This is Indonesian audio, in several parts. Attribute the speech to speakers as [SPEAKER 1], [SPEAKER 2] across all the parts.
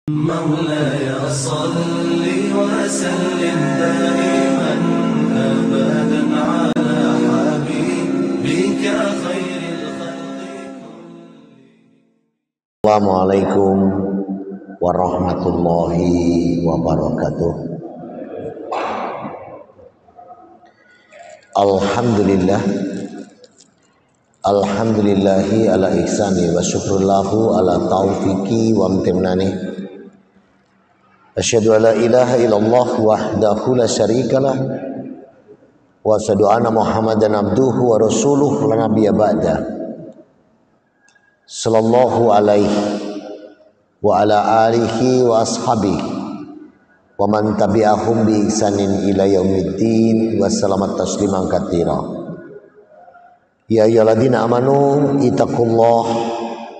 [SPEAKER 1] مولاي صل وسلم دائما أبدا على حبيبك خير الخلق.
[SPEAKER 2] Assalamualaikum warahmatullahi wabarakatuh. Alhamdulillahi ala ihsani wa syukrullahu ala taufiqi wa amtimnani. Asyhadu an la ilaha illallah wahdahu la syarikalah wa asyhadu anna Muhammadan abduhu wa rasuluh la nabiyya ba'da. Sallallahu alaihi wa ala alihi wa ashabihi wa man tabi'ahum bi ihsanin ila yaumiddin wa salamat tasliman katsira. Ya ayyuhalladzina amanu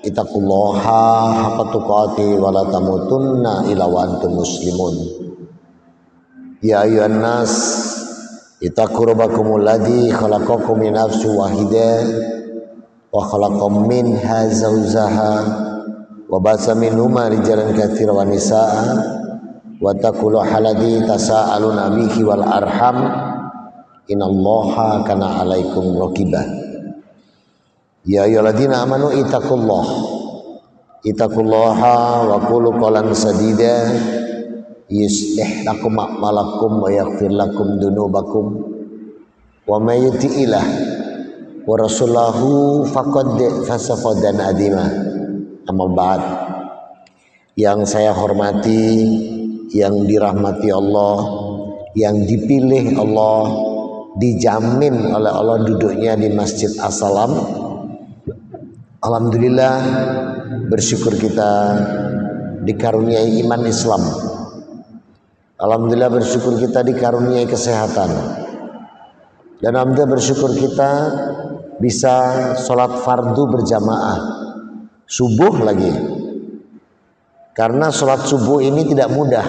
[SPEAKER 2] ittaqullaha haqqa tuqatih wa la tamutunna illa wa antum muslimun. Ya ayyuhan nas ittaqu rabbakumul ladzi khalaqakum min nafsin wahidah wa khalaqam minha zawjaha wa basa minhuma rijalan katsiran wa nisaa wa taqullaha alladzi tasaaluna bihi wal arham innallaha kana 'alaikum raqibah. Ya ayyuhalladzina amanu ittaqullaha wa qulu qawlan sadida yuslih lakum a'malakum wa yaghfir lakum dzunubakum wa may yuti'illah wa rasulahu faqad fasafadan adima. Amma ba'd. Yang saya hormati, yang dirahmati Allah, yang dipilih Allah, dijamin oleh Allah duduknya di Masjid As-Salam. Alhamdulillah, bersyukur kita dikaruniai iman Islam. Alhamdulillah, bersyukur kita dikaruniai kesehatan. Dan alhamdulillah, bersyukur kita bisa sholat fardu berjamaah subuh lagi. Karena sholat subuh ini tidak mudah.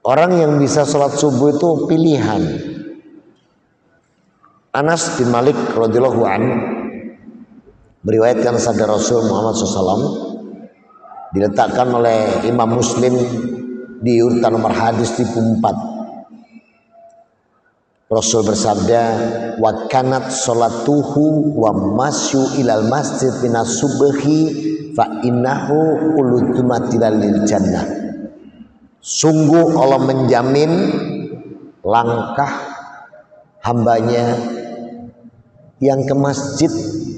[SPEAKER 2] Orang yang bisa sholat subuh itu pilihan. Anas bin Malik radhiyallahu anhu meriwayatkan sabda Rasul Muhammad SAW, diletakkan oleh Imam Muslim di urutan nomor hadis di 4. Rasul bersabda, wa kanat sholatuhu wa masyu ilal masjid minas subhi fa innahu ulutumatilal lil jannah. Sungguh Allah menjamin langkah hambanya yang ke masjid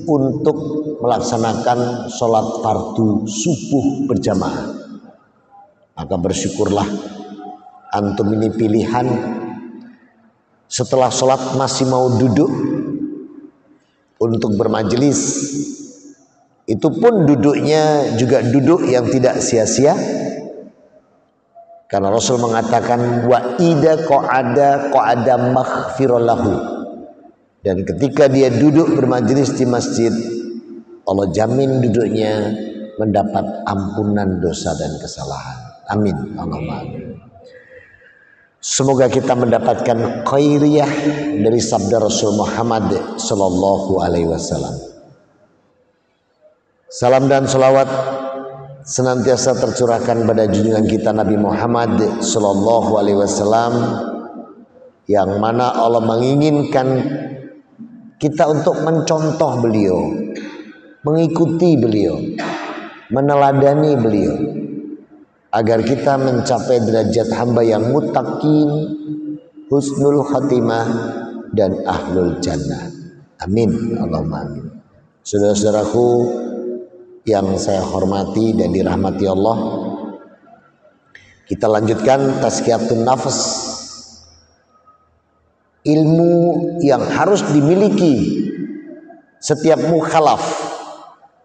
[SPEAKER 2] untuk melaksanakan sholat fardu subuh berjamaah. Maka bersyukurlah antum ini pilihan. Setelah sholat masih mau duduk untuk bermajelis, itu pun duduknya juga duduk yang tidak sia-sia, karena Rasul mengatakan wa idza qa'ada maghfirallahu. Dan ketika dia duduk bermajelis di masjid, Allah jamin duduknya mendapat ampunan dosa dan kesalahan. Amin. Allahumma amin. Semoga kita mendapatkan khairiyah dari sabda Rasul Muhammad sallallahu alaihi wasallam. Salam dan salawat senantiasa tercurahkan pada junjungan kita Nabi Muhammad sallallahu alaihi wasallam, yang mana Allah menginginkan kita untuk mencontoh beliau, mengikuti beliau, meneladani beliau, agar kita mencapai derajat hamba yang muttaqin, husnul khatimah, dan ahlul jannah. Amin. Allahumma amin. Saudara-saudaraku yang saya hormati dan dirahmati Allah, kita lanjutkan tazkiyatun nafs, ilmu yang harus dimiliki setiap mukhalaf.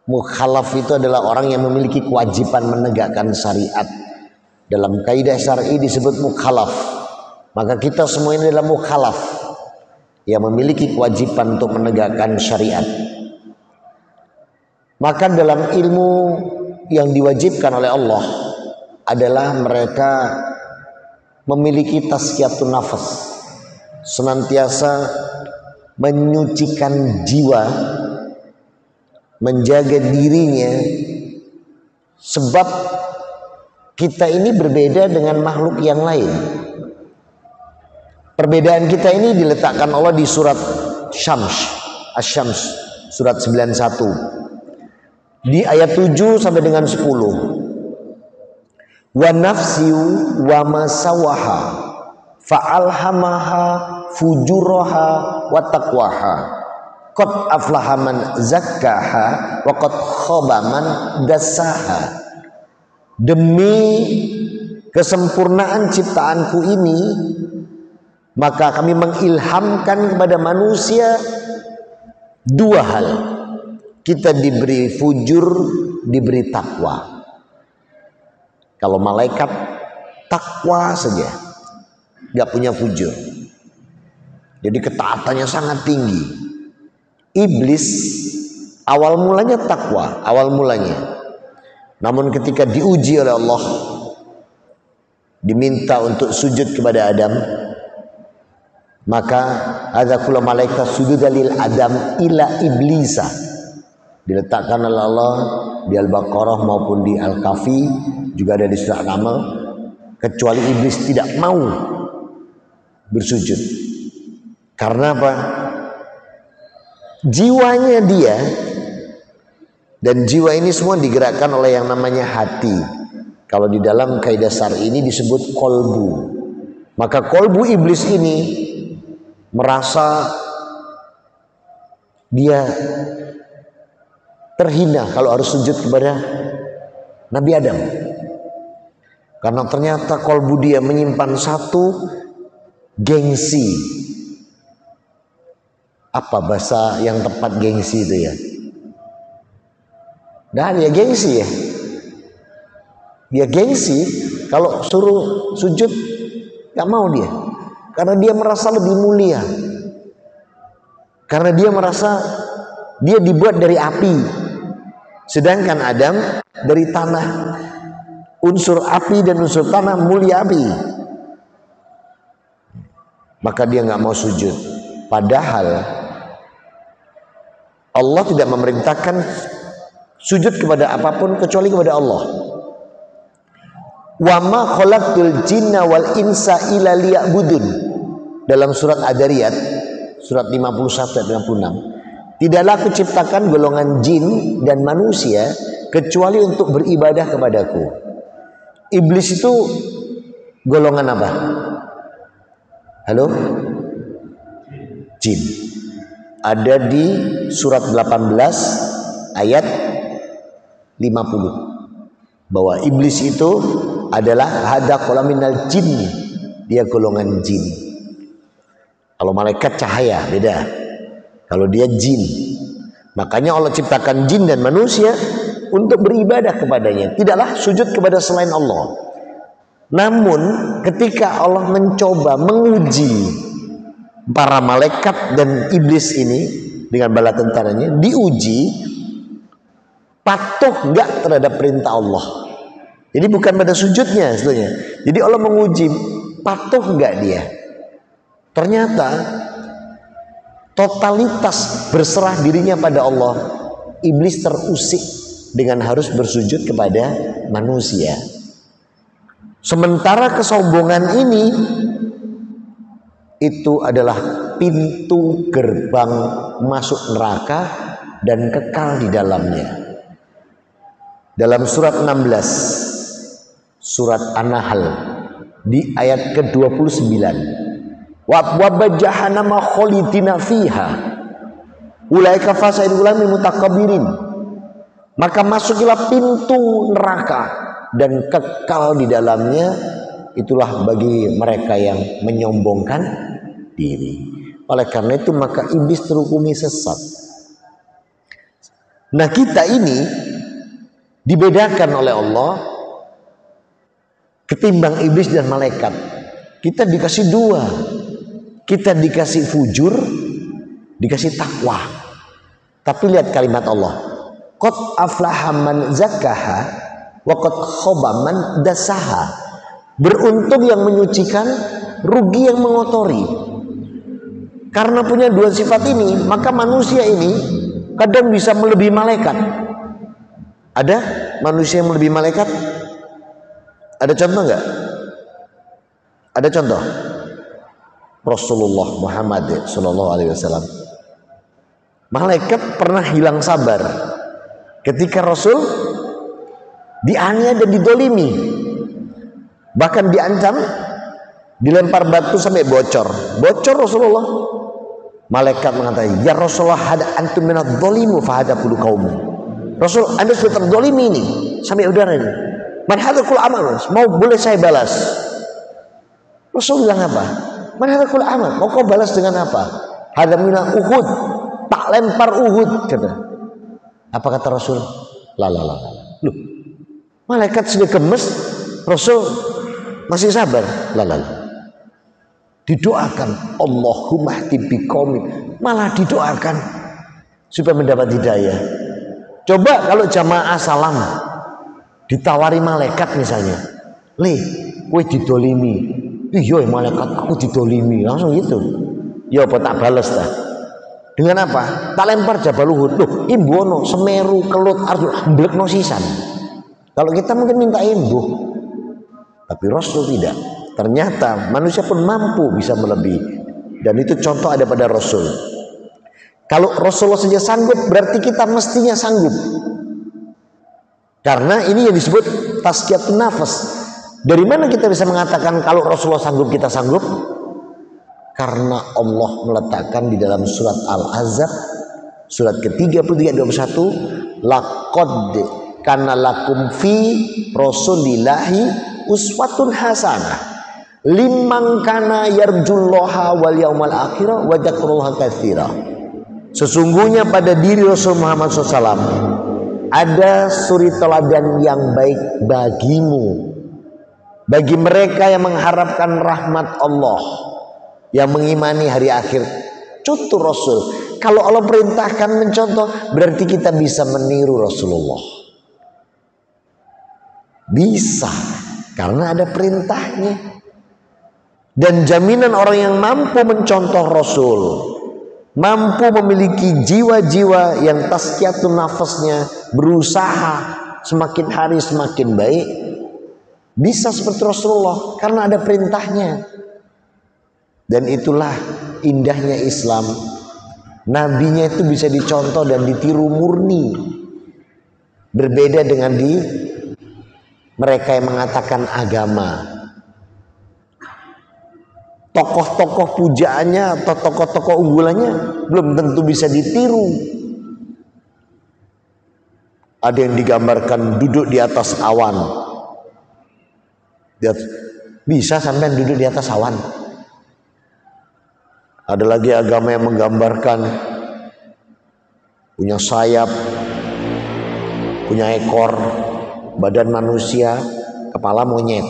[SPEAKER 2] Mukhalaf itu adalah orang yang memiliki kewajiban menegakkan syariat. Dalam kaidah syar'i disebut mukhalaf. Maka kita semua ini adalah mukhalaf yang memiliki kewajiban untuk menegakkan syariat. Maka dalam ilmu yang diwajibkan oleh Allah adalah mereka memiliki tazkiyatun nafs, senantiasa menyucikan jiwa, menjaga dirinya Sebab kita ini berbeda dengan makhluk yang lain. Perbedaan kita ini diletakkan Allah di surat Asy-Syams, surat 91. Di ayat 7 sampai dengan 10. Wa nafsiu wa ma sawaha fa'alhamaha fujuraha wa taqwaha. Qad aflaha man zakkaha wa qad khaba man dassaha. Demi kesempurnaan ciptaanku ini, maka kami mengilhamkan kepada manusia dua hal. Kita diberi fujur, diberi takwa. Kalau malaikat takwa saja, gak punya fujur. Jadi ketaatannya sangat tinggi. Iblis awal mulanya takwa, awal mulanya. Namun ketika diuji oleh Allah, diminta untuk sujud kepada Adam, maka ada kula malaikat sujud dalil Adam ila iblisa. Diletakkan oleh Allah di Al-Baqarah maupun di Al-Kahfi, juga ada di surah An-Naml, kecuali iblis tidak mau bersujud. Karena apa? Jiwanya dia, dan jiwa ini semua digerakkan oleh yang namanya hati. Kalau di dalam kaidah syar'i ini disebut kolbu. Maka kolbu iblis ini merasa dia terhina kalau harus sujud kepada Nabi Adam. Karena ternyata kolbu dia menyimpan satu gengsi. Apa bahasa yang tepat gengsi itu ya? Dan ya gengsi ya. Dia gengsi, kalau suruh sujud gak mau dia. Karena dia merasa lebih mulia. Karena dia merasa dia dibuat dari api. Sedangkan Adam dari tanah. Unsur api dan unsur tanah mulia api. Maka dia gak mau sujud. Padahal Allah tidak memerintahkan sujud kepada apapun kecuali kepada Allah. Wa ma khalaqtul jinna wal insa illa liya'budun. Dalam surat Ad-Dariyat surat 51 ayat 56. Tidaklah aku ciptakan golongan jin dan manusia kecuali untuk beribadah kepadaku. Iblis itu golongan apa? Halo? Jin. Ada di surat 18 ayat 50 bahwa iblis itu adalah hada qolaminal jinni, dia golongan jin. Kalau malaikat cahaya beda, kalau dia jin. Makanya Allah ciptakan jin dan manusia untuk beribadah kepadanya, tidaklah sujud kepada selain Allah. Namun ketika Allah mencoba menguji para malaikat dan iblis ini dengan bala tentaranya, diuji patuh enggak terhadap perintah Allah. Jadi bukan pada sujudnya sebetulnya. Jadi Allah menguji patuh enggak dia. Ternyata totalitas berserah dirinya pada Allah, iblis terusik dengan harus bersujud kepada manusia. Sementara kesombongan ini itu adalah pintu gerbang masuk neraka dan kekal di dalamnya. Dalam surat 16 surat An-Nahl di ayat ke-29, wa jahannama khalidina fiha ulaika fasaidul mutakabbirin. Maka masukilah pintu neraka dan kekal di dalamnya, itulah bagi mereka yang menyombongkan diri. Oleh karena itu maka iblis terhukumi sesat. Nah, kita ini dibedakan oleh Allah ketimbang iblis dan malaikat. Kita dikasih dua. Kita dikasih fujur, dikasih takwa. Tapi lihat kalimat Allah, qad aflaha man zakkaha wa qad khaba man dassaha. Beruntung yang menyucikan, rugi yang mengotori. Karena punya dua sifat ini, maka manusia ini kadang bisa melebihi malaikat. Ada manusia yang lebih malaikat? Ada contoh nggak? Ada contoh? Rasulullah Muhammad Sallallahu Alaihi Wasallam. Malaikat pernah hilang sabar ketika Rasul dianiaya dan didolimi, bahkan diancam, dilempar batu sampai bocor Rasulullah. Malaikat mengatakan, ya Rasulullah, hada antum minadh dhalimu fahada kullu qaum. Rasul, Anda sudah terdolimi ini sampai udara ini. Man hadza kul amal, mau boleh saya balas? Rasul bilang apa? Man hadza kul amal, mau kau balas dengan apa? Hada mina Uhud, tak lempar Uhud, kata. Apa kata Rasul? La. Loh, malaikat sudah gemes, Rasul masih sabar. La. Didoakan Allahumma hdi biqaumin, malah didoakan supaya mendapat hidayah. Coba kalau jamaah salam ditawari malaikat misalnya, "Le, kowe didolimi." "Iya malaikat, aku didolimi." Langsung gitu. Ya apa tak bales dah. Dengan apa? Tak lempar Jabal Uhud. Loh, imbono, Semeru, Kelut, Arjuna, mblekno sisan. Kalau kita mungkin minta imbuh, tapi Rasul tidak. Ternyata manusia pun mampu bisa melebihi, dan itu contoh ada pada Rasul. Kalau Rasulullah saja sanggup, berarti kita mestinya sanggup. Karena ini yang disebut tazkiyatun nafas. Dari mana kita bisa mengatakan kalau Rasulullah sanggup, kita sanggup? Karena Allah meletakkan di dalam surat Al-Ahzab surat ke-33 21, laqad kana lakum fi rasulillahi uswatun hasanah liman kana yarjullaha wal yaumal akhir wa dzakrullaha katsira. Sesungguhnya pada diri Rasul Muhammad SAW ada suri teladan yang baik bagimu, bagi mereka yang mengharapkan rahmat Allah, yang mengimani hari akhir. Contoh Rasul, kalau Allah perintahkan mencontoh, berarti kita bisa meniru Rasulullah. Bisa, karena ada perintahnya. Dan jaminan orang yang mampu mencontoh Rasul, mampu memiliki jiwa-jiwa yang tazkiyatun nafasnya berusaha semakin hari semakin baik, bisa seperti Rasulullah karena ada perintahnya. Dan itulah indahnya Islam. Nabinya itu bisa dicontoh dan ditiru murni. Berbeda dengan di mereka yang mengatakan agama. Tokoh-tokoh pujaannya atau tokoh-tokoh unggulannya belum tentu bisa ditiru. Ada yang digambarkan duduk di atas awan. Bisa sampai duduk di atas awan. Ada lagi agama yang menggambarkan punya sayap, punya ekor, badan manusia, kepala monyet.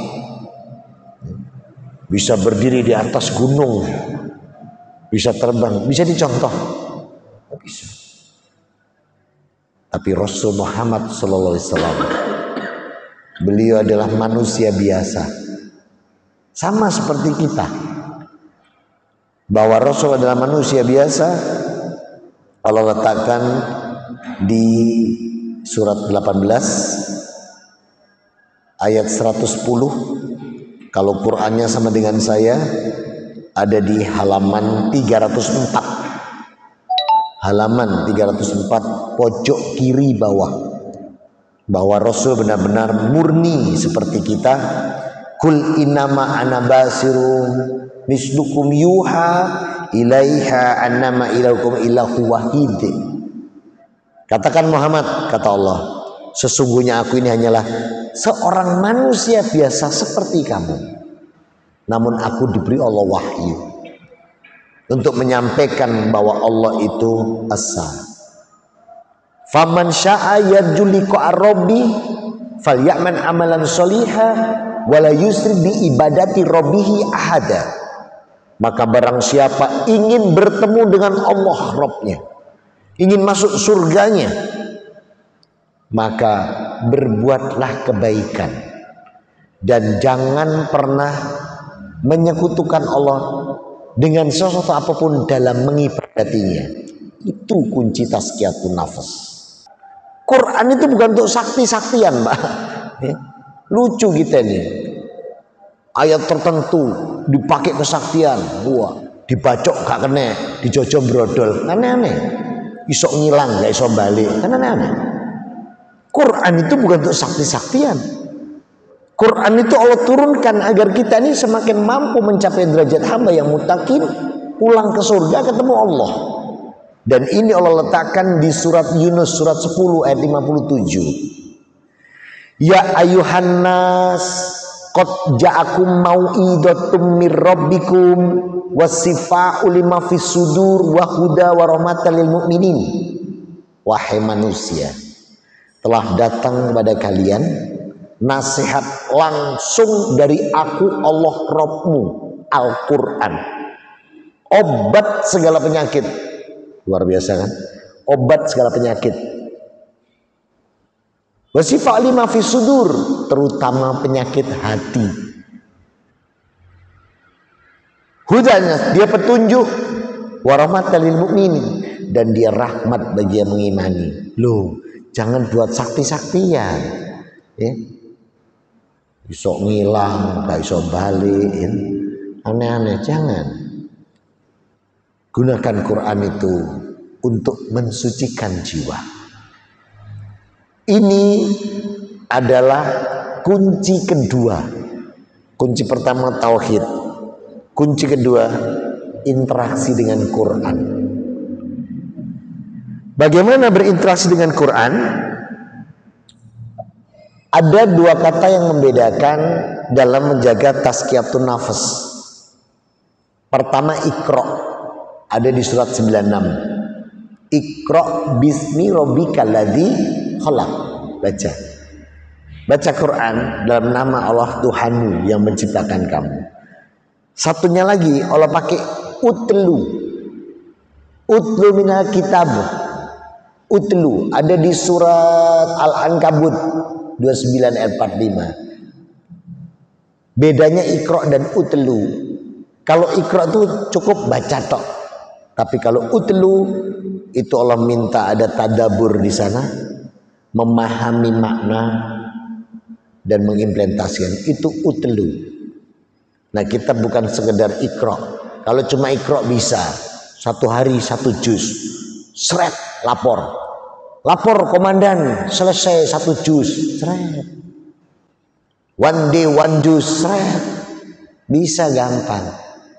[SPEAKER 2] Bisa berdiri di atas gunung, bisa terbang, bisa dicontoh. Bisa. Tapi Rasul Muhammad SAW, beliau adalah manusia biasa, sama seperti kita. Bahwa Rasul adalah manusia biasa, Allah letakkan di surat 18 ayat 110. Kalau Qur'annya sama dengan saya, ada di halaman 304. Halaman 304 pojok kiri bawah. Bahwa Rasul benar-benar murni seperti kita. Kul innama ana basirun mislukum yuha ilaiha annama ilahukum ilahu wahid. Katakan Muhammad, kata Allah, sesungguhnya aku ini hanyalah seorang manusia biasa seperti kamu, namun aku diberi Allah wahyu untuk menyampaikan bahwa Allah itu esa. Faman syaa yarju liqa rabbi falyaman amalan sholiha wala yusrik bi ibadati rabbih ahada. Maka barang siapa ingin bertemu dengan Allah Rabbnya, ingin masuk surganya, maka berbuatlah kebaikan dan jangan pernah menyekutukan Allah dengan sesuatu apapun dalam mengibadatinya. Itu kunci tazkiyatun nafas. Quran itu bukan untuk sakti-saktian, Mbak. Ya. Lucu kita nih. Ayat tertentu dipakai kesaktian, wah, dibacok gak kena, dijojo brodol, aneh-aneh. Isok ngilang, gak iso balik, kan aneh-aneh. Quran itu bukan untuk sakti-saktian. Quran itu Allah turunkan agar kita ini semakin mampu mencapai derajat hamba yang muttaqin, pulang ke surga ketemu Allah. Dan ini Allah letakkan di surat Yunus surat 10 ayat 57. Ya ayuhan nas qad ja'akum mau'idatum mir rabbikum wasifa'u lima fis sudur wa huda wa rahmatan lil mu'minin. Wahai manusia, telah datang kepada kalian nasihat langsung dari aku Allah Rabbmu, Al-Quran, obat segala penyakit. Luar biasa kan? Obat segala penyakit. Wasifah lima fis sudur, terutama penyakit hati. Hudanya, dia petunjuk, warahmatan lil mu'minin, dan dia rahmat bagi yang mengimani. Loh, jangan buat sakti-saktian. Ya. Iso ngilang, gak iso balik, ya. Aneh-aneh, jangan. Gunakan Quran itu untuk mensucikan jiwa. Ini adalah kunci kedua. Kunci pertama tauhid. Kunci kedua interaksi dengan Quran. Bagaimana berinteraksi dengan Quran? Ada dua kata yang membedakan dalam menjaga tazkiyatun nafas. Pertama Iqra. Ada di surat 96. Iqra bismi rabbikal ladzi khalaq. Baca. Baca Quran dalam nama Allah Tuhanmu yang menciptakan kamu. Satunya lagi Allah pakai utlu. Utlu minal kitab. Utlu ada di surat Al-Ankabut 29 ayat 45. Bedanya Iqra dan utlu. Kalau Iqra itu cukup baca tok. Tapi kalau utlu itu Allah minta ada tadabur di sana, memahami makna dan mengimplementasikan. Itu utlu. Nah, kita bukan sekedar Iqra. Kalau cuma Iqra bisa 1 hari 1 juz. Seret lapor. Lapor komandan, selesai 1 juz. Seret. One day 1 juz. Seret. Bisa gampang.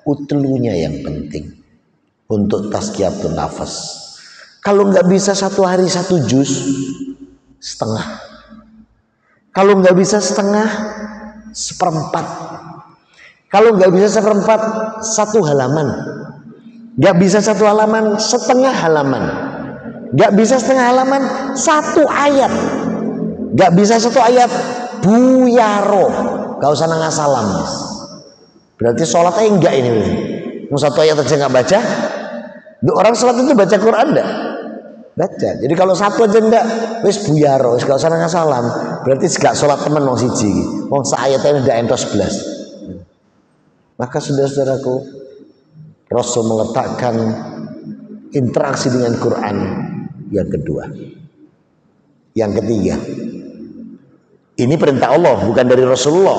[SPEAKER 2] Utlunya yang penting. Untuk tazkiyatun nafas. Kalau nggak bisa 1 hari 1 juz, setengah. Kalau nggak bisa setengah, 1/4. Kalau nggak bisa 1/4, 1 halaman. Nggak bisa 1 halaman, setengah halaman. Nggak bisa setengah halaman, 1 ayat. Nggak bisa 1 ayat, buyaro. Gak usah nangasalam. Berarti sholatnya enggak ini. Mau 1 ayat aja nggak baca. Orang sholat itu baca Quran enggak? Baca. Jadi kalau 1 aja enggak, wis buyaro, wis gak usah nang salam. Berarti gak sholat temen wong siji. Wong sak ayatnya ndak entos belas. Maka saudara-saudaraku, Rasul meletakkan interaksi dengan Quran yang kedua. Yang ketiga. Ini perintah Allah, bukan dari Rasulullah.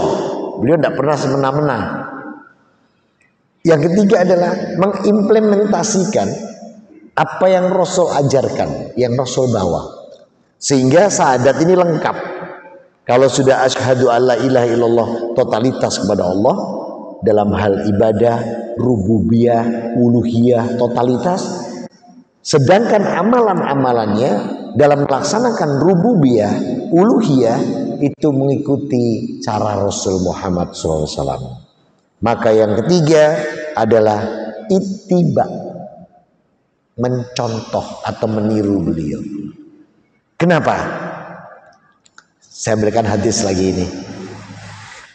[SPEAKER 2] Beliau tidak pernah semena-mena. Yang ketiga adalah mengimplementasikan apa yang Rasul ajarkan, yang Rasul bawa. Sehingga syahadat ini lengkap. Kalau sudah asyhadu alla ilaha illallah, totalitas kepada Allah dalam hal ibadah, rububiyah, uluhiyah, totalitas. Sedangkan amalan-amalannya dalam melaksanakan rububiyah, uluhiyah itu mengikuti cara Rasul Muhammad SAW. Maka yang ketiga adalah ittiba, mencontoh atau meniru beliau. Kenapa? Saya berikan hadis lagi ini.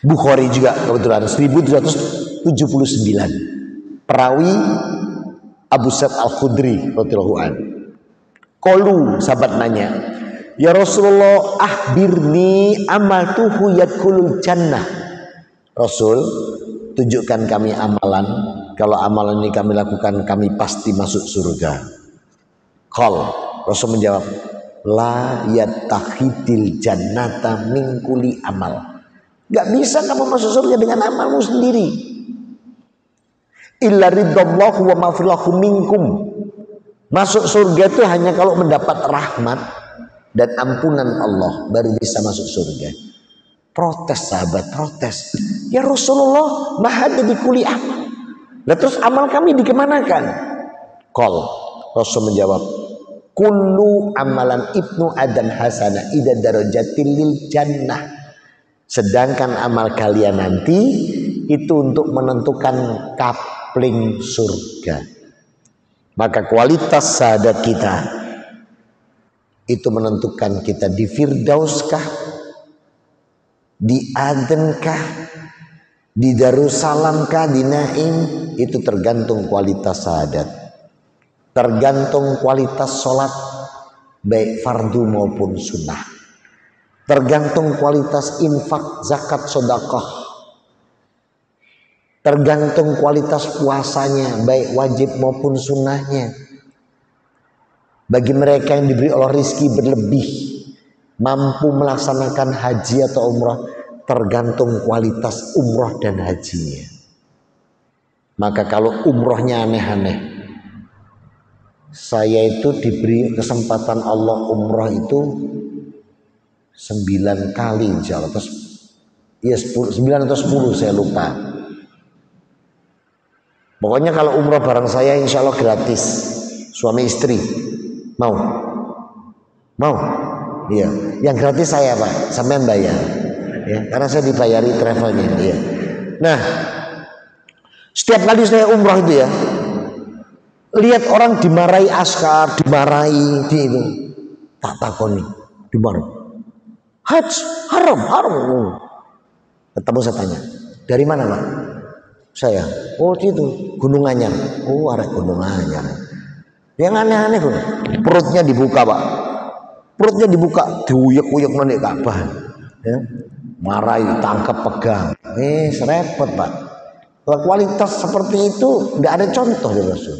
[SPEAKER 2] Bukhari juga kebetulan 1779. Perawi Abu Sa'id Al-Khudri radhiyallahu anhu. Qalu, sahabat nanya, "Ya Rasulullah, akhbirni amaltuhu yadkhulul jannah." Rasul, tunjukkan kami amalan. Kalau amalan ini kami lakukan, kami pasti masuk surga. Qal, Rasul menjawab, la yattakhidil jannata min kulli amal. Gak bisa kamu masuk surga dengan amalmu sendiri. Illa ridallahu wa maghfirlahu minkum. Masuk surga itu hanya kalau mendapat rahmat dan ampunan Allah baru bisa masuk surga. Protes sahabat, protes. Ya Rasulullah, mahada di kulli amal. Nah terus amal kami dikemanakan? Rasul menjawab, kullu amalan ibnu adam hasanah ida darajatil lil jannah. Sedangkan amal kalian nanti itu untuk menentukan kapling surga. Maka kualitas sahadat kita itu menentukan kita di Firdauskah, di Adenkah, di Darussalamkah, di Naim. Itu tergantung kualitas sahadat, tergantung kualitas sholat baik fardu maupun sunnah, tergantung kualitas infak, zakat, sedekah, tergantung kualitas puasanya baik wajib maupun sunnahnya. Bagi mereka yang diberi Allah rizki berlebih, mampu melaksanakan haji atau umrah, tergantung kualitas umrah dan hajinya. Maka kalau umrahnya aneh-aneh, saya itu diberi kesempatan Allah umrah itu 9 kali insya Allah, terus ya 9 atau 10 saya lupa. Pokoknya kalau umrah bareng saya insya Allah gratis, suami istri. Mau? Iya, yang gratis saya Pak, sampean bayar. Ya, karena saya dibayari travelnya. Ya. Nah, setiap kali saya umrah itu ya, lihat orang dimarahi askar, dimarahi di itu, tak takoni, dimarahi. Haji haram. Ketemu saya tanya, dari mana Pak? Saya, oh itu Gunung Anyar. Oh arek Gunung Anyar. Yang aneh-aneh pun, perutnya dibuka Pak, perutnya dibuka, diuyek-uyek naik Ka'bah, ya. Marahi, tangkap, pegang, serepot Pak. Kalau kualitas seperti itu tidak ada contoh dari Rasul.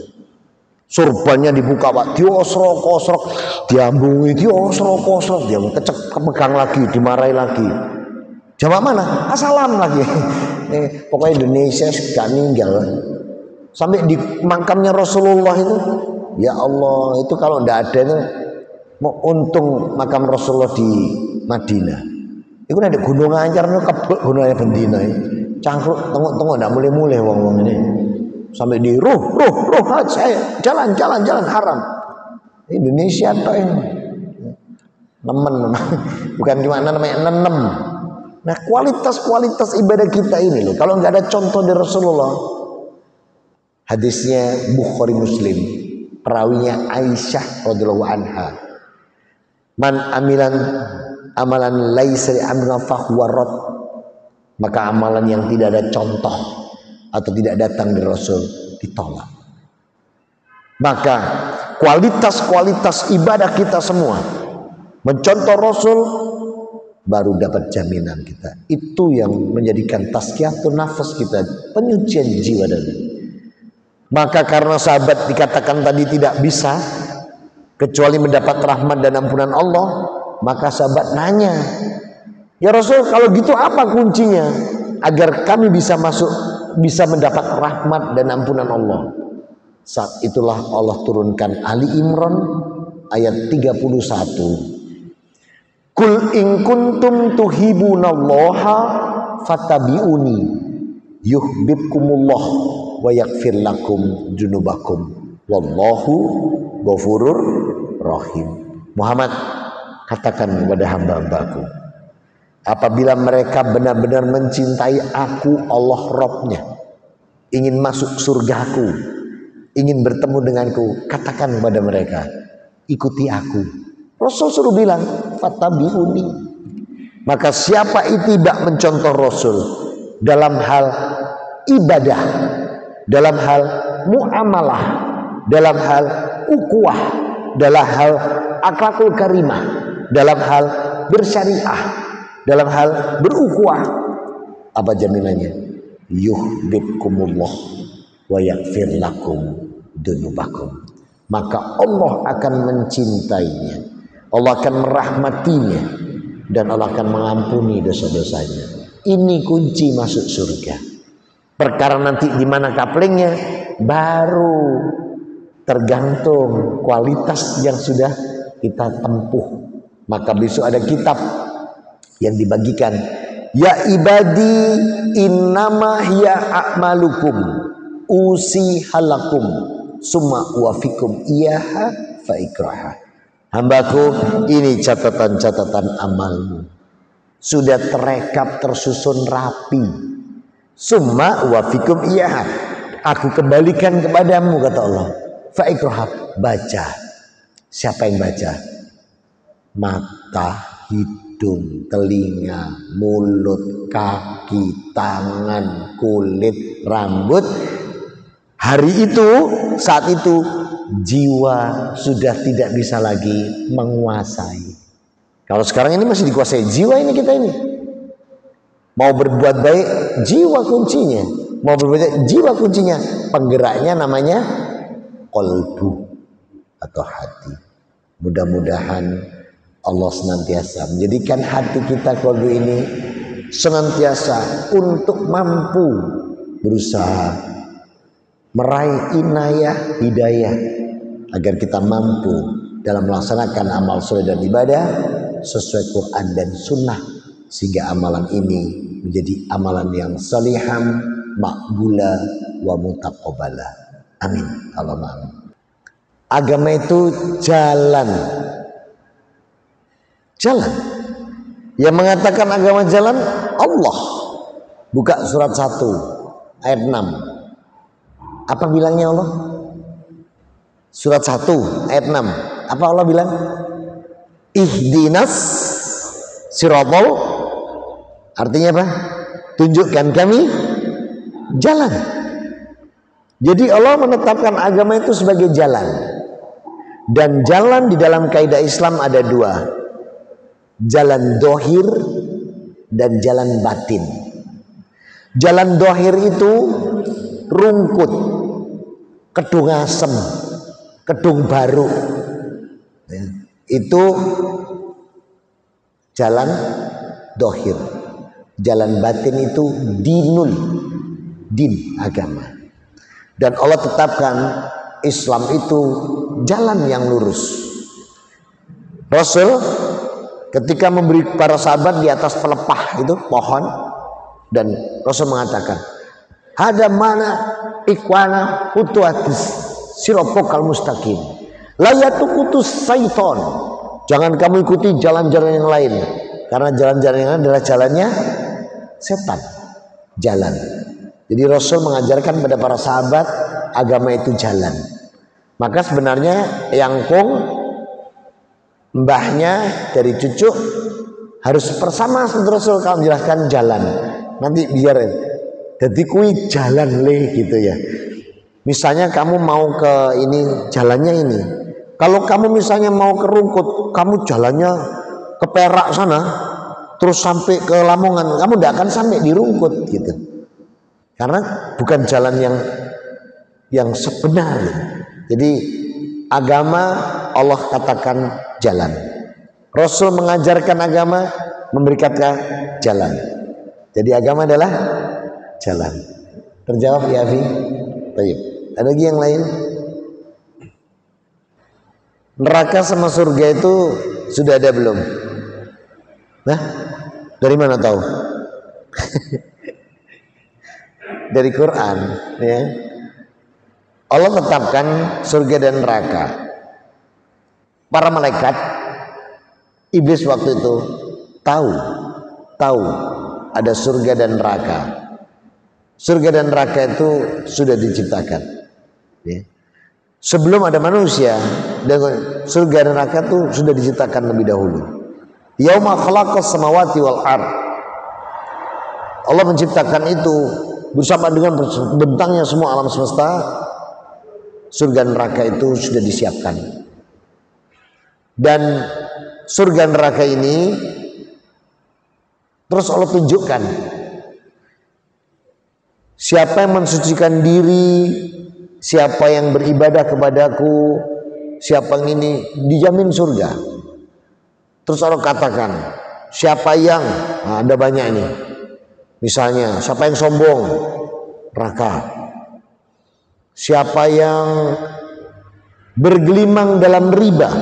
[SPEAKER 2] Surbannya dibuka Pak, diosrok-osrok, diambungi, diosrok-osrok, dia kepegang lagi, dimarahi lagi. Jawab mana? Assalam lagi. Pokoknya Indonesia gak ninggal. Sampai di makamnya Rasulullah itu, ya Allah, itu kalau tidak ada itu, mau untung makam Rasulullah di Madinah. Itu ada Gunung Anyar, kebek Gunung Anyar bendina. Cangkruk, tengok-tengok, tidak mulai-mulai wong-wong ini. Sampai di ruh, saya jalan haram. Indonesia toh ini. Nemen, bukan gimana namanya nenem. Nah kualitas ibadah kita ini loh, kalau nggak ada contoh dari Rasulullah. Hadisnya Bukhari Muslim, perawinya Aisyah radhiyallahu anha. Man amilan amalan laisa amrina fahuwa rad. Maka amalan yang tidak ada contoh atau tidak datang dari Rasul ditolak. Maka kualitas ibadah kita semua mencontoh Rasul, baru dapat jaminan kita. Itu yang menjadikan tazkiyatun nafas kita, penyucian jiwa dan maka karena sahabat dikatakan tadi tidak bisa kecuali mendapat rahmat dan ampunan Allah, maka sahabat nanya, ya Rasul, kalau gitu apa kuncinya agar kami bisa mendapat rahmat dan ampunan Allah? Saat itulah Allah turunkan Ali Imran ayat 31. Kul in kuntum tuhibunallaha fattabi'uni yuhibbukumullah wa yaghfir lakum dzunubakum wallahu ghafurur rahim. Muhammad, katakan kepada hamba-hambaku, apabila mereka benar-benar mencintai aku Allah Rabbnya, ingin masuk surgaku, ingin bertemu denganku, katakan kepada mereka, ikuti aku. Rasul suruh bilang fattabi'uni. Maka siapa itu tidak mencontoh Rasul dalam hal ibadah, dalam hal muamalah, dalam hal ukuah, dalam hal akhlakul karimah, dalam hal bersyariah, dalam hal berukuah, apa jaminannya? Yuhibbukumullah wa yaghfir lakum dzunubakum. Maka Allah akan mencintainya, Allah akan merahmatinya, dan Allah akan mengampuni dosa-dosanya. Ini kunci masuk surga. Perkara nanti di mana kaplingnya baru tergantung kualitas yang sudah kita tempuh. Maka besok ada kitab yang dibagikan, ya ibadi innama hiya a'malukum usi halakum summa uwafikum iyaha faikraha. Hambaku, ini catatan-catatan amalmu, sudah terekap tersusun rapi. Summa uwafikum iyaha, aku kembalikan kepadamu, kata Allah. Faikraha, baca. Siapa yang baca? Mata, hidung, telinga, mulut, kaki, tangan, kulit, rambut. Hari itu, saat itu, jiwa sudah tidak bisa lagi menguasai. Kalau sekarang ini masih dikuasai jiwa ini, kita ini. Mau berbuat baik, jiwa kuncinya. Mau berbuat baik, jiwa kuncinya. Penggeraknya namanya qalbu atau hati. Mudah-mudahan Allah senantiasa menjadikan hati kita, qalbu ini, senantiasa untuk mampu berusaha meraih inayah hidayah, agar kita mampu dalam melaksanakan amal soleh dan ibadah sesuai Quran dan Sunnah, sehingga amalan ini menjadi amalan yang saliham, makbula, wa mutaqabbala. Amin. Allahumma amin. Agama itu jalan. Jalan. Yang mengatakan agama jalan Allah. Buka surat 1 ayat 6. Apa bilangnya Allah? Surat 1 ayat 6. Apa Allah bilang? Ihdinas siratal. Artinya apa? Tunjukkan kami jalan. Jadi Allah menetapkan agama itu sebagai jalan. Dan jalan di dalam kaidah Islam ada dua. Jalan dohir dan jalan batin. Jalan dohir itu rungkut, kedung asem, kedung baru. Itu jalan dohir. Jalan batin itu dinul, din, agama. Dan Allah tetapkan Islam itu jalan yang lurus. Rasul ketika memberi para sahabat di atas pelepah itu pohon, dan Rasul mengatakan, hada mana ikwana hutuatis siropokal mustaqim layatukutus syaiton. Jangan kamu ikuti jalan-jalan yang lain, karena jalan-jalan yang lain adalah jalannya setan. Jalan. Jadi Rasul mengajarkan pada para sahabat agama itu jalan. Maka sebenarnya yang kong mbahnya dari cucu harus bersama Rasul kalau menjelaskan jalan. Nanti biar jadi kui jalan le gitu ya. Misalnya kamu mau ke ini, jalannya ini. Kalau kamu misalnya mau ke Rungkut, kamu jalannya ke Perak sana, terus sampai ke Lamongan, kamu tidak akan sampai di Rungkut gitu. Karena bukan jalan yang sebenarnya. Jadi agama Allah katakan jalan. Rasul mengajarkan agama, memberikan jalan. Jadi agama adalah jalan. Terjawab ya Fi? Baik. Ada lagi yang lain? Neraka sama surga itu sudah ada belum? Nah, dari mana tahu? Dari Quran, ya. Allah tetapkan surga dan neraka. Para malaikat, iblis waktu itu tahu ada surga dan neraka. Surga dan neraka itu sudah diciptakan, ya. Sebelum ada manusia, surga dan neraka itu sudah diciptakan lebih dahulu. Yauma khalaqas samawati wal ard. Allah menciptakan itu bersama dengan bentangnya semua alam semesta. Surga neraka itu sudah disiapkan. Dan surga neraka ini terus Allah tunjukkan siapa yang mensucikan diri, siapa yang beribadah kepadaku, siapa yang ini, dijamin surga. Terus Allah katakan, siapa yang, nah ada banyak ini. Misalnya, siapa yang sombong? Neraka. Siapa yang bergelimang dalam riba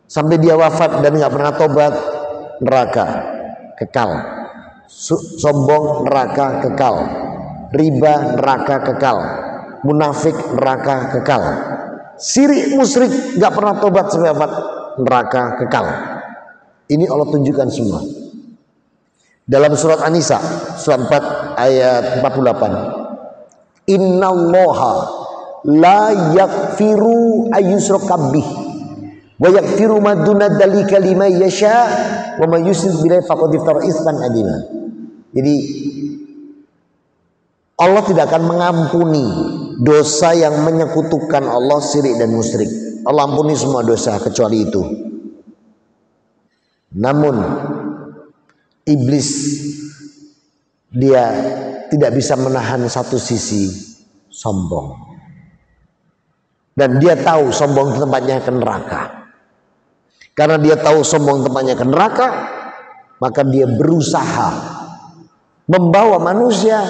[SPEAKER 2] sampai dia wafat dan nggak pernah tobat, neraka, kekal. Sombong, neraka, kekal. Riba, neraka, kekal. Munafik, neraka, kekal. Syirik, musyrik, nggak pernah tobat sampai wafat, neraka, kekal. Ini Allah tunjukkan semua dalam surat An-Nisa surat 4 ayat 48. Innallaha la yaghfiru ayyushraka bih wa yaghfiru ma duna dzalika liman yasha wa may yusyrik billahi faqad iftara itsman adzima. Jadi Allah tidak akan mengampuni dosa yang menyekutukan Allah, syirik dan musyrik. Allah ampuni semua dosa kecuali itu. Namun iblis dia tidak bisa menahan satu sisi, sombong. Dan dia tahu sombong tempatnya ke neraka. Karena dia tahu sombong tempatnya ke neraka, maka dia berusaha membawa manusia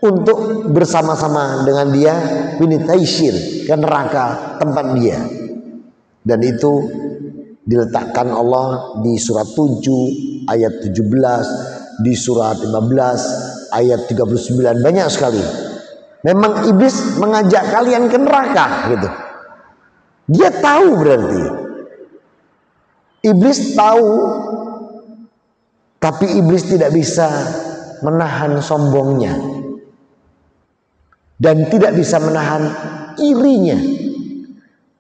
[SPEAKER 2] untuk bersama-sama dengan dia binitaishir ke neraka tempat dia. Dan itu diletakkan Allah di surat 7 ayat 17, di surat 15 ayat 39, banyak sekali. Memang iblis mengajak kalian ke neraka gitu. Dia tahu, berarti iblis tahu, tapi iblis tidak bisa menahan sombongnya dan tidak bisa menahan irinya.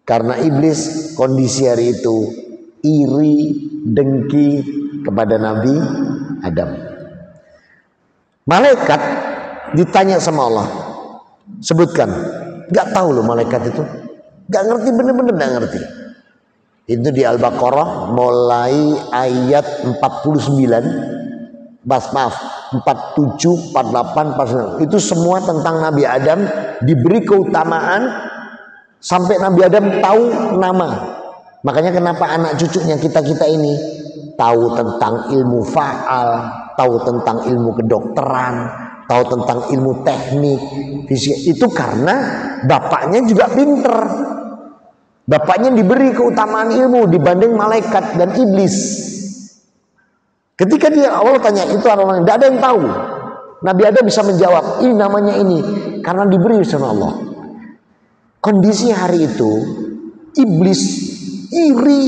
[SPEAKER 2] Karena iblis kondisi hari itu iri, dengki kepada Nabi Adam. Malaikat ditanya sama Allah, sebutkan. Gak tahu loh malaikat itu, gak ngerti, bener-bener gak ngerti. Itu di Al-Baqarah mulai ayat 49, maaf 47, 48, 49. Itu semua tentang Nabi Adam diberi keutamaan sampai Nabi Adam tahu nama. Makanya kenapa anak cucunya kita-kita ini tahu tentang ilmu fa'al, tahu tentang ilmu kedokteran, tahu tentang ilmu teknik, fisika. Itu karena bapaknya juga pinter. Bapaknya diberi keutamaan ilmu dibanding malaikat dan iblis. Ketika dia Allah tanya itu orang-orang, tidak ada yang tahu. Nabi Adam bisa menjawab, ini namanya ini, karena diberi sama Allah. Kondisi hari itu iblis iri,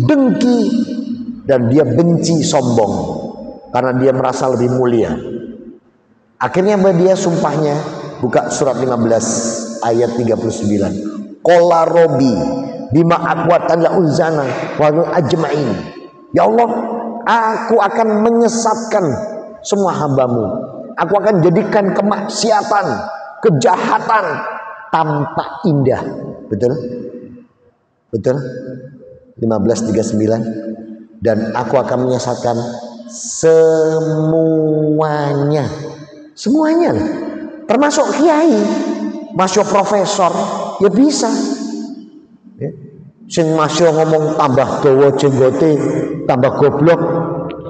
[SPEAKER 2] dengki, dan dia benci sombong karena dia merasa lebih mulia. Akhirnya dia sumpahnya, buka surat 15 ayat 39. Qala Rabbi bima aqwatan la uzana wa ajma'in. Ya Allah, aku akan menyesatkan semua hambamu. Aku akan jadikan kemaksiatan, kejahatan tampak indah. Betul? Betul? 15:39. Dan aku akan menyesatkan semuanya. Semuanya, termasuk kiai, masuk profesor, ya bisa. Ya. Sing masuk ngomong tambah dawa jenggote, tambah goblok,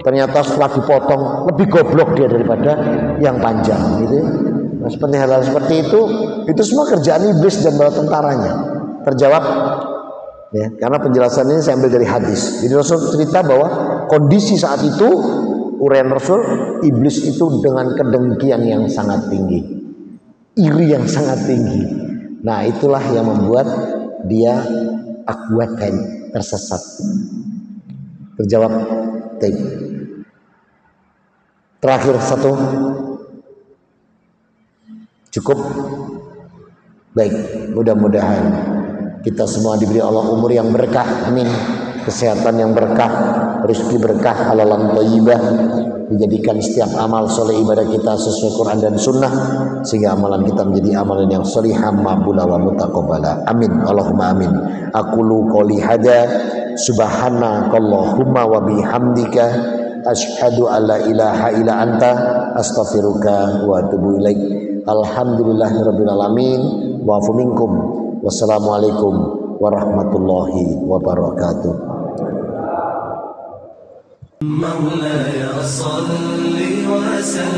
[SPEAKER 2] ternyata setelah dipotong lebih goblok dia daripada yang panjang, gitu. Nah, seperti hal-hal seperti itu semua kerjaan iblis dan bala tentaranya. Terjawab. Ya, karena penjelasan ini saya ambil dari hadis. Jadi Rasul cerita bahwa kondisi saat itu, uraian Rasul, iblis itu dengan kedengkian yang sangat tinggi, iri yang sangat tinggi. Nah, itulah yang membuat dia akwatan, tersesat. Terjawab. Terakhir satu, cukup. Baik, mudah-mudahan kita semua diberi Allah umur yang berkah, amin. Kesehatan yang berkah, rezeki berkah, halalan thayyibah, dijadikan setiap amal soleh ibadah kita sesuai Quran dan Sunnah, sehingga amalan kita menjadi amalan yang sholihah, maqbula wa mutaqabbala. Amin. Allahumma amin. Aqulu qouli hadza, subhanakallahumma wa bihamdika, asyhadu alla ilaha illa anta, astaghfiruka wa atubu ilaik. Alhamdulillahirabbil alamin. Wa afu minkum. Wassalamualaikum warahmatullahi wabarakatuh.
[SPEAKER 1] مولاي صل وسلم